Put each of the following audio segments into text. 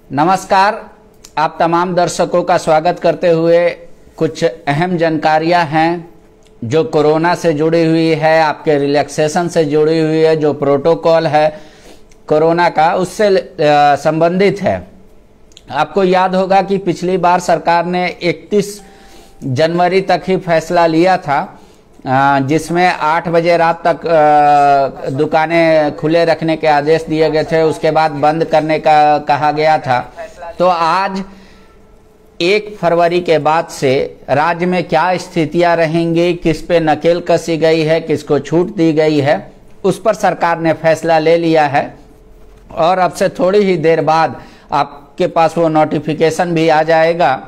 नमस्कार। आप तमाम दर्शकों का स्वागत करते हुए कुछ अहम जानकारियां हैं जो कोरोना से जुड़ी हुई है, आपके रिलैक्सेशन से जुड़ी हुई है, जो प्रोटोकॉल है कोरोना का उससे संबंधित है। आपको याद होगा कि पिछली बार सरकार ने 31 जनवरी तक ही फैसला लिया था, जिसमें 8 बजे रात तक दुकानें खुले रखने के आदेश दिए गए थे, उसके बाद बंद करने का कहा गया था। तो आज 1 फरवरी के बाद से राज्य में क्या स्थितियां रहेंगी, किस पे नकेल कसी गई है, किसको छूट दी गई है, उस पर सरकार ने फैसला ले लिया है। और अब से थोड़ी ही देर बाद आपके पास वो नोटिफिकेशन भी आ जाएगा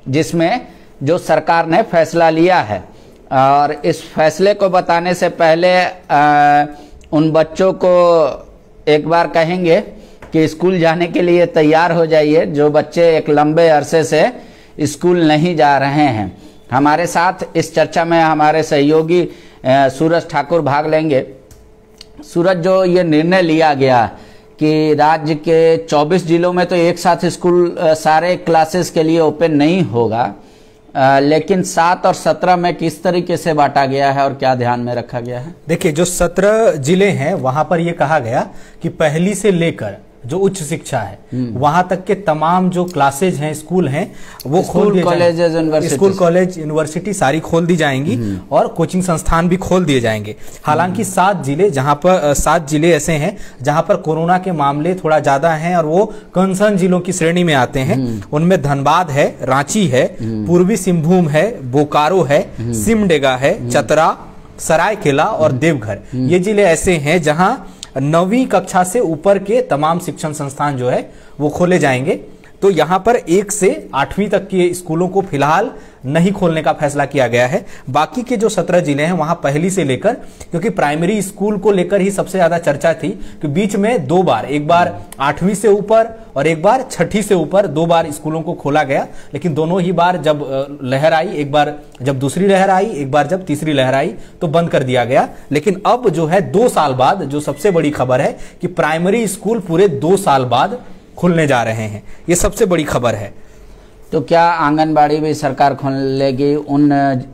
जिसमें जो सरकार ने फैसला लिया है। और इस फैसले को बताने से पहले उन बच्चों को एक बार कहेंगे कि स्कूल जाने के लिए तैयार हो जाइए, जो बच्चे एक लंबे अरसे से स्कूल नहीं जा रहे हैं। हमारे साथ इस चर्चा में हमारे सहयोगी सूरज ठाकुर भाग लेंगे। सूरज, जो ये निर्णय लिया गया कि राज्य के 24 जिलों में तो एक साथ स्कूल सारे क्लासेस के लिए ओपन नहीं होगा, लेकिन 7 और 17 में किस तरीके से बांटा गया है और क्या ध्यान में रखा गया है? देखिए, जो 17 जिले हैं वहां पर यह कहा गया कि पहली से लेकर जो उच्च शिक्षा है वहां तक के तमाम जो क्लासेज हैं, स्कूल हैं, वो खोल दिए जाएंगे। स्कूल, कॉलेज, यूनिवर्सिटी सारी खोल दी जाएंगी और कोचिंग संस्थान भी खोल दिए जाएंगे। हालांकि 7 जिले ऐसे हैं जहां पर कोरोना के मामले थोड़ा ज्यादा हैं और वो कंसर्न जिलों की श्रेणी में आते हैं। उनमें धनबाद है, रांची है, पूर्वी सिंहभूम है, बोकारो है, सिमडेगा है, चतरा, सरायकेला और देवघर। ये जिले ऐसे हैं जहां 9वीं कक्षा से ऊपर के तमाम शिक्षण संस्थान जो है वो खोले जाएंगे। तो यहां पर 1 से 8वीं तक के स्कूलों को फिलहाल नहीं खोलने का फैसला किया गया है। बाकी के जो 17 जिले हैं वहां पहली से लेकर, क्योंकि प्राइमरी स्कूल को लेकर ही सबसे ज्यादा चर्चा थी कि बीच में 2 बार, एक बार 8वीं से ऊपर और एक बार 6ठी से ऊपर, 2 बार स्कूलों को खोला गया। लेकिन दोनों ही बार जब लहर आई, एक बार जब दूसरी लहर आई, एक बार जब तीसरी लहर आई, तो बंद कर दिया गया। लेकिन अब जो है 2 साल बाद जो सबसे बड़ी खबर है कि प्राइमरी स्कूल पूरे 2 साल बाद खुलने जा रहे हैं, ये सबसे बड़ी खबर है। तो क्या आंगनबाड़ी भी सरकार खोलेगी उन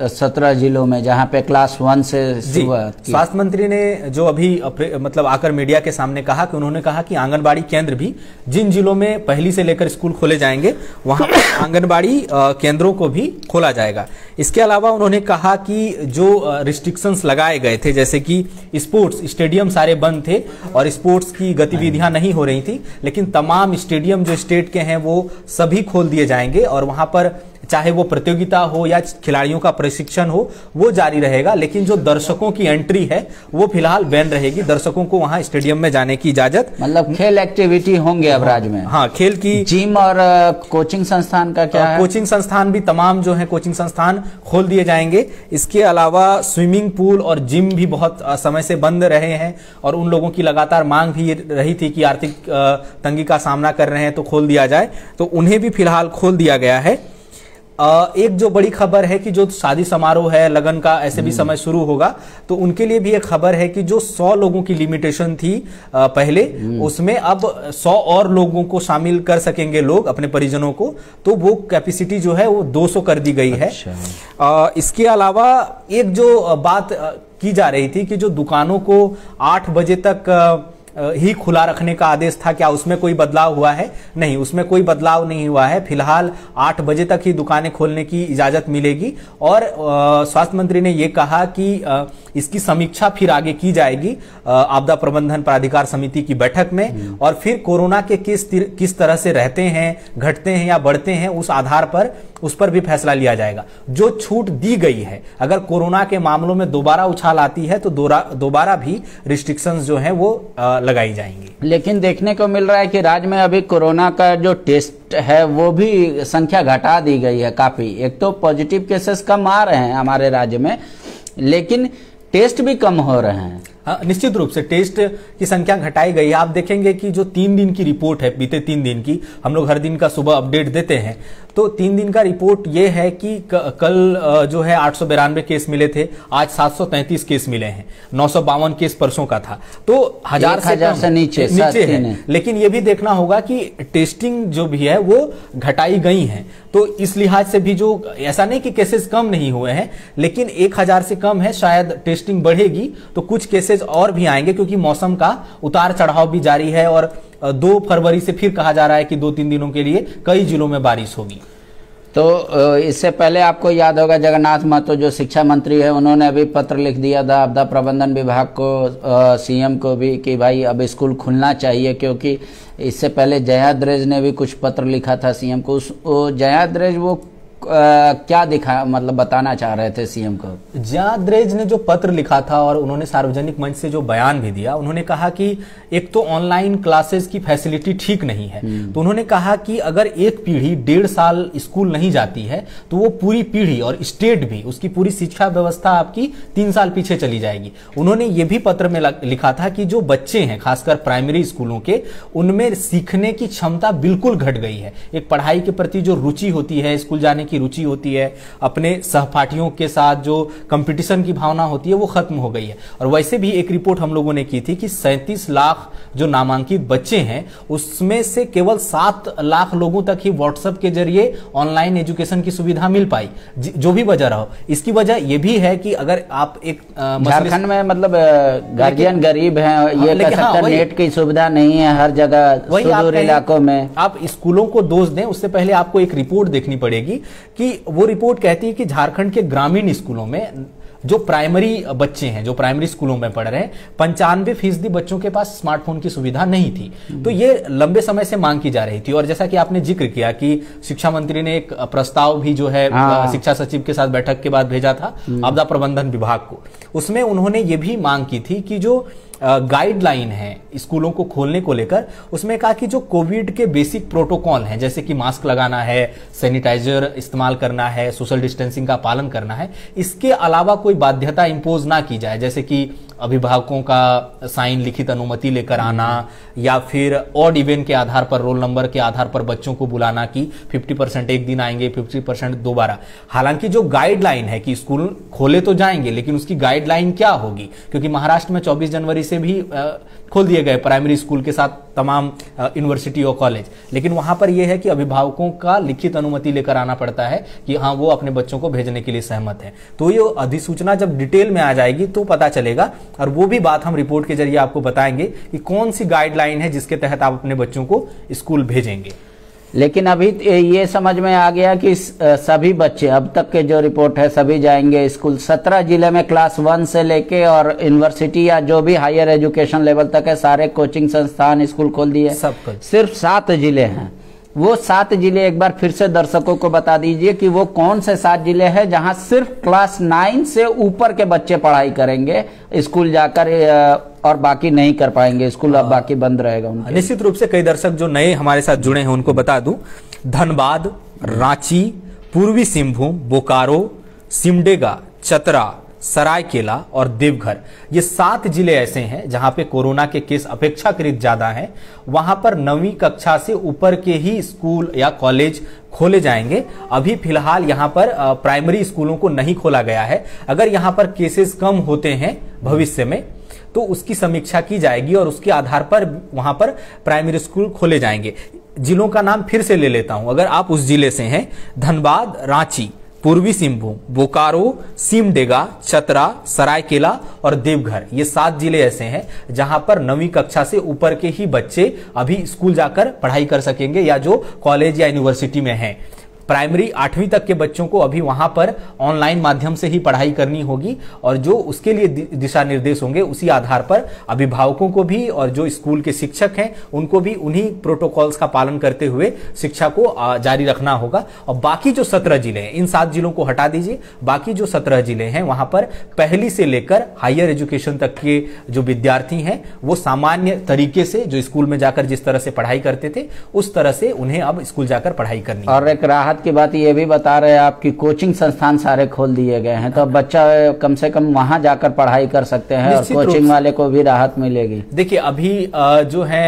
17 जिलों में जहां पे क्लास 1 से शुरुआत की? स्वास्थ्य मंत्री ने जो अभी मतलब आकर मीडिया के सामने कहा कि उन्होंने कहा कि आंगनबाड़ी केंद्र भी जिन जिलों में पहली से लेकर स्कूल खोले जाएंगे वहां पर आंगनबाड़ी केंद्रों को भी खोला जाएगा। इसके अलावा उन्होंने कहा कि जो रिस्ट्रिक्शंस लगाए गए थे, जैसे कि स्पोर्ट्स स्टेडियम सारे बंद थे और स्पोर्ट्स की गतिविधियां नहीं हो रही थी, लेकिन तमाम स्टेडियम जो स्टेट के हैं वो सभी खोल दिए जाएंगे और वहां पर चाहे वो प्रतियोगिता हो या खिलाड़ियों का प्रशिक्षण हो वो जारी रहेगा। लेकिन जो दर्शकों की एंट्री है वो फिलहाल बैन रहेगी। दर्शकों को वहां स्टेडियम में जाने की इजाजत, मतलब खेल एक्टिविटी होंगे अब राज्य में। हाँ, खेल की। जिम और कोचिंग संस्थान का क्या है? कोचिंग संस्थान भी तमाम जो है कोचिंग संस्थान खोल दिए जाएंगे। इसके अलावा स्विमिंग पूल और जिम भी बहुत समय से बंद रहे हैं और उन लोगों की लगातार मांग भी रही थी कि आर्थिक तंगी का सामना कर रहे हैं तो खोल दिया जाए, तो उन्हें भी फिलहाल खोल दिया गया है। एक जो बड़ी खबर है कि जो शादी समारोह है, लगन का ऐसे भी समय शुरू होगा, तो उनके लिए भी एक खबर है कि जो 100 लोगों की लिमिटेशन थी पहले, उसमें अब 100 और लोगों को शामिल कर सकेंगे लोग, अपने परिजनों को, तो वो कैपेसिटी जो है वो 200 कर दी गई है। इसके अलावा एक जो बात की जा रही थी कि जो दुकानों को 8 बजे तक ही खुला रखने का आदेश था, क्या उसमें कोई बदलाव हुआ है? नहीं, उसमें कोई बदलाव नहीं हुआ है। फिलहाल 8 बजे तक ही दुकानें खोलने की इजाजत मिलेगी और स्वास्थ्य मंत्री ने यह कहा कि इसकी समीक्षा फिर आगे की जाएगी आपदा प्रबंधन प्राधिकार समिति की बैठक में, और फिर कोरोना के किस तरह से रहते हैं, घटते हैं या बढ़ते हैं, उस आधार पर उस पर भी फैसला लिया जाएगा। जो छूट दी गई है, अगर कोरोना के मामलों में दोबारा उछाल आती है तो दोबारा भी रिस्ट्रिक्शंस जो है वो लगाई जाएंगी। लेकिन देखने को मिल रहा है कि राज्य में अभी कोरोना का जो टेस्ट है वो भी संख्या घटा दी गई है काफी। एक तो पॉजिटिव केसेस कम आ रहे हैं हमारे राज्य में, लेकिन टेस्ट भी कम हो रहे हैं। हाँ, निश्चित रूप से टेस्ट की संख्या घटाई गई है। आप देखेंगे कि जो 3 दिन की रिपोर्ट है, बीते 3 दिन की, हम लोग हर दिन का सुबह अपडेट देते हैं, तो 3 दिन का रिपोर्ट ये है कि कल जो है 892 केस मिले थे, आज 733 केस मिले हैं, 952 केस परसों का था, तो हजार से नीचे है। लेकिन ये भी देखना होगा कि टेस्टिंग जो भी है वो घटाई गई है, तो इस लिहाज से भी जो ऐसा नहीं कि केसेस कम नहीं हुए हैं, लेकिन 1000 से कम है, शायद टेस्टिंग बढ़ेगी तो कुछ केसेस और भी आएंगे, क्योंकि मौसम का उतार चढ़ाव भी जारी है और 2 फरवरी से फिर कहा जा रहा है कि 2-3 दिनों के लिए कई जिलों में बारिश होगी। तो इससे पहले आपको याद होगा जगन्नाथ महतो जो शिक्षा मंत्री है, उन्होंने अभी पत्र लिख दिया था आपदा प्रबंधन विभाग को, सीएम को भी, कि भाई अब स्कूल खुलना चाहिए, क्योंकि इससे पहले जयाद्रेज ने भी कुछ पत्र लिखा था सीएम को। जयाद्रेज वो क्या दिखा, मतलब बताना चाह रहे थे सीएम को? जयाद्रेज ने जो पत्र लिखा था और उन्होंने सार्वजनिक मंच से जो बयान भी दिया, उन्होंने कहा कि एक तो ऑनलाइन क्लासेस की फैसिलिटी ठीक नहीं है, तो उन्होंने कहा कि अगर एक पीढ़ी 1.5 साल स्कूल नहीं जाती है तो वो पूरी पीढ़ी और स्टेट भी, उसकी पूरी शिक्षा व्यवस्था आपकी 3 साल पीछे चली जाएगी। उन्होंने ये भी पत्र में लिखा था कि जो बच्चे हैं, खासकर प्राइमरी स्कूलों के, उनमें सीखने की क्षमता बिल्कुल घट गई है। एक पढ़ाई के प्रति जो रुचि होती है, स्कूल जाने की रुचि होती है, अपने सहपाठियों के साथ जो कंपटीशन की भावना होती है, वो खत्म हो गई है। और वैसे भी एक रिपोर्ट हम लोगों ने की थी कि 37 लाख जो नामांकित बच्चे हैं, उसमें से केवल 7 लाख लोगों तक ही व्हाट्सएप के जरिए ऑनलाइन एजुकेशन की सुविधा मिल पाई। जो भी वजह रहो, इसकी वजह यह भी है कि अगर आप एक झारखंड में मतलब गार्जियन गरीब हैं, ये कह सकते हैं नेट की सुविधा नहीं है हर जगह, सुदूर इलाकों में। आप स्कूलों को दोष दें, उससे पहले आपको एक रिपोर्ट देखनी पड़ेगी कि वो रिपोर्ट कहती है कि झारखंड के ग्रामीण स्कूलों में जो प्राइमरी बच्चे हैं, जो प्राइमरी स्कूलों में पढ़ रहे हैं, 95% बच्चों के पास स्मार्टफोन की सुविधा नहीं थी। तो ये लंबे समय से मांग की जा रही थी। और जैसा कि आपने जिक्र किया कि शिक्षा मंत्री ने एक प्रस्ताव भी जो है शिक्षा सचिव के साथ बैठक के बाद भेजा था आपदा प्रबंधन विभाग को, उसमें उन्होंने ये भी मांग की थी कि जो गाइडलाइन है स्कूलों को खोलने को लेकर, उसमें कहा कि जो कोविड के बेसिक प्रोटोकॉल हैं, जैसे कि मास्क लगाना है, सैनिटाइजर इस्तेमाल करना है, सोशल डिस्टेंसिंग का पालन करना है, इसके अलावा कोई बाध्यता इंपोज ना की जाए, जैसे कि अभिभावकों का साइन लिखित अनुमति लेकर आना, या फिर ऑड इवेंट के आधार पर, रोल नंबर के आधार पर बच्चों को बुलाना कि 50% एक दिन आएंगे, 50% दोबारा। हालांकि जो गाइडलाइन है कि स्कूल खोले तो जाएंगे, लेकिन उसकी गाइडलाइन क्या होगी, क्योंकि महाराष्ट्र में 24 जनवरी से भी खोल दिए गए प्राइमरी स्कूल के साथ तमाम यूनिवर्सिटी और कॉलेज, लेकिन वहां पर यह है कि अभिभावकों का लिखित अनुमति लेकर आना पड़ता है कि हाँ वो अपने बच्चों को भेजने के लिए सहमत है। तो ये अधिसूचना जब डिटेल में आ जाएगी तो पता चलेगा, और वो भी बात हम रिपोर्ट के जरिए आपको बताएंगे कि कौन सी गाइडलाइन है जिसके तहत आप अपने बच्चों को स्कूल भेजेंगे। लेकिन अभी ये समझ में आ गया कि सभी बच्चे, अब तक के जो रिपोर्ट है, सभी जाएंगे स्कूल। 17 जिले में क्लास 1 से लेके और यूनिवर्सिटी या जो भी हायर एजुकेशन लेवल तक है, सारे कोचिंग संस्थान स्कूल खोल दिए। सिर्फ 7 जिले हैं। वो 7 जिले एक बार फिर से दर्शकों को बता दीजिए कि वो कौन से 7 जिले हैं जहां सिर्फ क्लास 9 से ऊपर के बच्चे पढ़ाई करेंगे स्कूल जाकर, और बाकी नहीं कर पाएंगे स्कूल, अब बाकी बंद रहेगा उनके। निश्चित रूप से कई दर्शक जो नए हमारे साथ जुड़े हैं उनको बता दूं, धनबाद, रांची, पूर्वी सिंहभूम, बोकारो, सिमडेगा, चतरा, सरायकेला और देवघर, ये 7 जिले ऐसे हैं जहां पे कोरोना के केस अपेक्षाकृत ज्यादा हैं। वहां पर 9वीं कक्षा से ऊपर के ही स्कूल या कॉलेज खोले जाएंगे। अभी फिलहाल यहां पर प्राइमरी स्कूलों को नहीं खोला गया है। अगर यहां पर केसेस कम होते हैं भविष्य में तो उसकी समीक्षा की जाएगी और उसके आधार पर वहां पर प्राइमरी स्कूल खोले जाएंगे। जिलों का नाम फिर से ले लेता हूं, अगर आप उस जिले से हैं, धनबाद, रांची, पूर्वी सिंहभूम, बोकारो, सिमडेगा, चतरा, सरायकेला और देवघर, ये 7 जिले ऐसे हैं जहां पर 9वीं कक्षा से ऊपर के ही बच्चे अभी स्कूल जाकर पढ़ाई कर सकेंगे, या जो कॉलेज या यूनिवर्सिटी में हैं। प्राइमरी 8वीं तक के बच्चों को अभी वहां पर ऑनलाइन माध्यम से ही पढ़ाई करनी होगी, और जो उसके लिए दिशा निर्देश होंगे उसी आधार पर अभिभावकों को भी और जो स्कूल के शिक्षक हैं उनको भी उन्हीं प्रोटोकॉल्स का पालन करते हुए शिक्षा को जारी रखना होगा। और बाकी जो 17 जिले हैं, इन 7 जिलों को हटा दीजिए, बाकी जो 17 जिले हैं वहां पर पहली से लेकर हायर एजुकेशन तक के जो विद्यार्थी हैं वो सामान्य तरीके से जो स्कूल में जाकर जिस तरह से पढ़ाई करते थे उस तरह से उन्हें अब स्कूल जाकर पढ़ाई करनी। और एक राहत राहत की बात ये भी बता रहे हैं आप कि कोचिंग संस्थान सारे खोल दिए गए हैं, तो अब बच्चा कम से कम वहां जाकर पढ़ाई कर सकते हैं और कोचिंग वाले को भी राहत मिलेगी। देखिए अभी जो है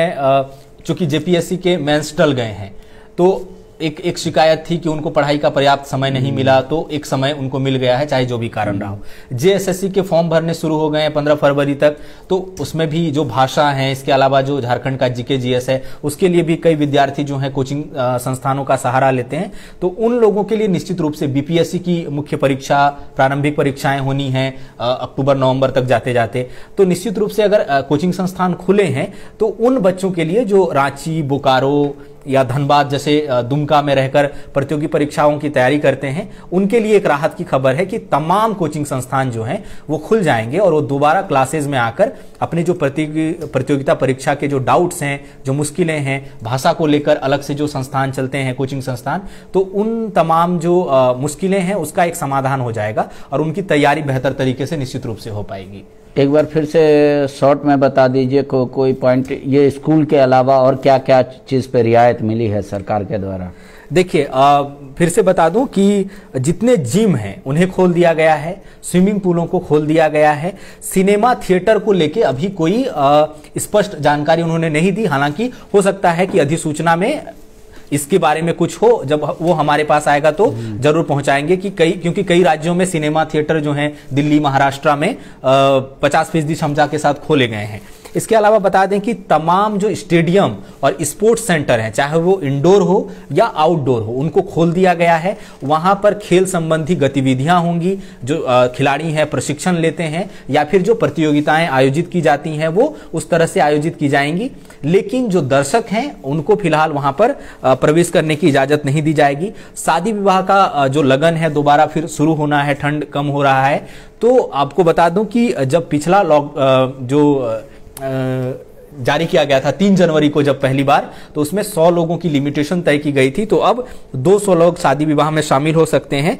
चूंकि जेपीएससी के मेंस टल गए हैं, तो एक शिकायत थी कि उनको पढ़ाई का पर्याप्त समय नहीं मिला, तो एक समय उनको मिल गया है, चाहे जो भी कारण रहा हो। जेएसएससी के फॉर्म भरने शुरू हो गए हैं 15 फरवरी तक, तो उसमें भी जो भाषा है, इसके अलावा जो झारखंड का जीके जीएस है, उसके लिए भी कई विद्यार्थी जो है कोचिंग संस्थानों का सहारा लेते हैं। तो उन लोगों के लिए निश्चित रूप से बीपीएससी की मुख्य परीक्षा, प्रारंभिक परीक्षाएं होनी है अक्टूबर नवंबर तक जाते जाते, तो निश्चित रूप से अगर कोचिंग संस्थान खुले हैं तो उन बच्चों के लिए जो रांची, बोकारो या धनबाद जैसे दुमका में रहकर प्रतियोगी परीक्षाओं की तैयारी करते हैं, उनके लिए एक राहत की खबर है कि तमाम कोचिंग संस्थान जो हैं वो खुल जाएंगे और वो दोबारा क्लासेज में आकर अपनी जो प्रतियोगिता परीक्षा के जो डाउट्स हैं, जो मुश्किलें हैं, भाषा को लेकर अलग से जो संस्थान चलते हैं कोचिंग संस्थान, तो उन तमाम जो मुश्किलें हैं उसका एक समाधान हो जाएगा और उनकी तैयारी बेहतर तरीके से निश्चित रूप से हो पाएगी। एक बार फिर से शॉर्ट में बता दीजिए कोई पॉइंट, ये स्कूल के अलावा और क्या क्या चीज़ पे रियायत मिली है सरकार के द्वारा? देखिए फिर से बता दूं कि जितने जिम हैं उन्हें खोल दिया गया है, स्विमिंग पूलों को खोल दिया गया है। सिनेमा थिएटर को लेके अभी कोई स्पष्ट जानकारी उन्होंने नहीं दी, हालांकि हो सकता है कि अधिसूचना में इसके बारे में कुछ हो, जब वो हमारे पास आएगा तो जरूर पहुंचाएंगे कि क्योंकि कई राज्यों में सिनेमा थिएटर जो हैं दिल्ली, महाराष्ट्र में 50% क्षमता के साथ खोले गए हैं। इसके अलावा बता दें कि तमाम जो स्टेडियम और स्पोर्ट्स सेंटर हैं, चाहे वो इंडोर हो या आउटडोर हो, उनको खोल दिया गया है। वहां पर खेल संबंधी गतिविधियां होंगी, जो खिलाड़ी हैं प्रशिक्षण लेते हैं या फिर जो प्रतियोगिताएं आयोजित की जाती हैं वो उस तरह से आयोजित की जाएंगी। लेकिन जो दर्शक हैं उनको फिलहाल वहां पर प्रवेश करने की इजाजत नहीं दी जाएगी। शादी विवाह का जो लगन है दोबारा फिर शुरू होना है, ठंड कम हो रहा है, तो आपको बता दूं कि जब पिछला जारी किया गया था 3 जनवरी को जब पहली बार, तो उसमें 100 लोगों की लिमिटेशन तय की गई थी, तो अब 200 लोग शादी विवाह में शामिल हो सकते हैं।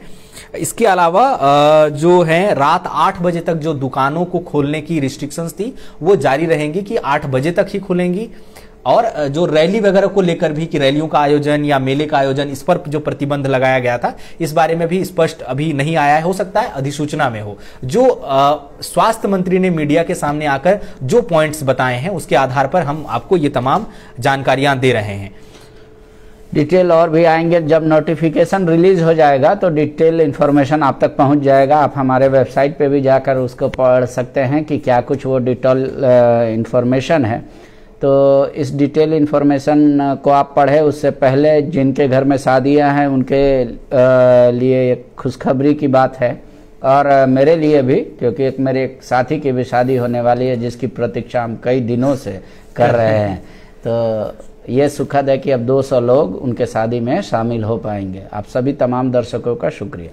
इसके अलावा जो है रात 8 बजे तक जो दुकानों को खोलने की रिस्ट्रिक्शंस थी वो जारी रहेंगी कि 8 बजे तक ही खुलेंगी। और जो रैली वगैरह को लेकर भी कि रैलियों का आयोजन या मेले का आयोजन, इस पर जो प्रतिबंध लगाया गया था, इस बारे में भी स्पष्ट अभी नहीं आया है, हो सकता है अधिसूचना में हो। जो स्वास्थ्य मंत्री ने मीडिया के सामने आकर जो पॉइंट्स बताए हैं उसके आधार पर हम आपको ये तमाम जानकारियां दे रहे हैं। डिटेल और भी आएंगे, जब नोटिफिकेशन रिलीज हो जाएगा तो डिटेल इन्फॉर्मेशन आप तक पहुंच जाएगा। आप हमारे वेबसाइट पे भी जाकर उसको पढ़ सकते हैं कि क्या कुछ वो डिटेल इन्फॉर्मेशन है। तो इस डिटेल इन्फॉर्मेशन को आप पढ़े उससे पहले जिनके घर में शादियां हैं उनके लिए एक खुशखबरी की बात है, और मेरे लिए भी, क्योंकि एक मेरे एक साथी की भी शादी होने वाली है जिसकी प्रतीक्षा हम कई दिनों से कर रहे हैं। तो ये सुखद है कि अब 200 लोग उनके शादी में शामिल हो पाएंगे। आप सभी तमाम दर्शकों का शुक्रिया।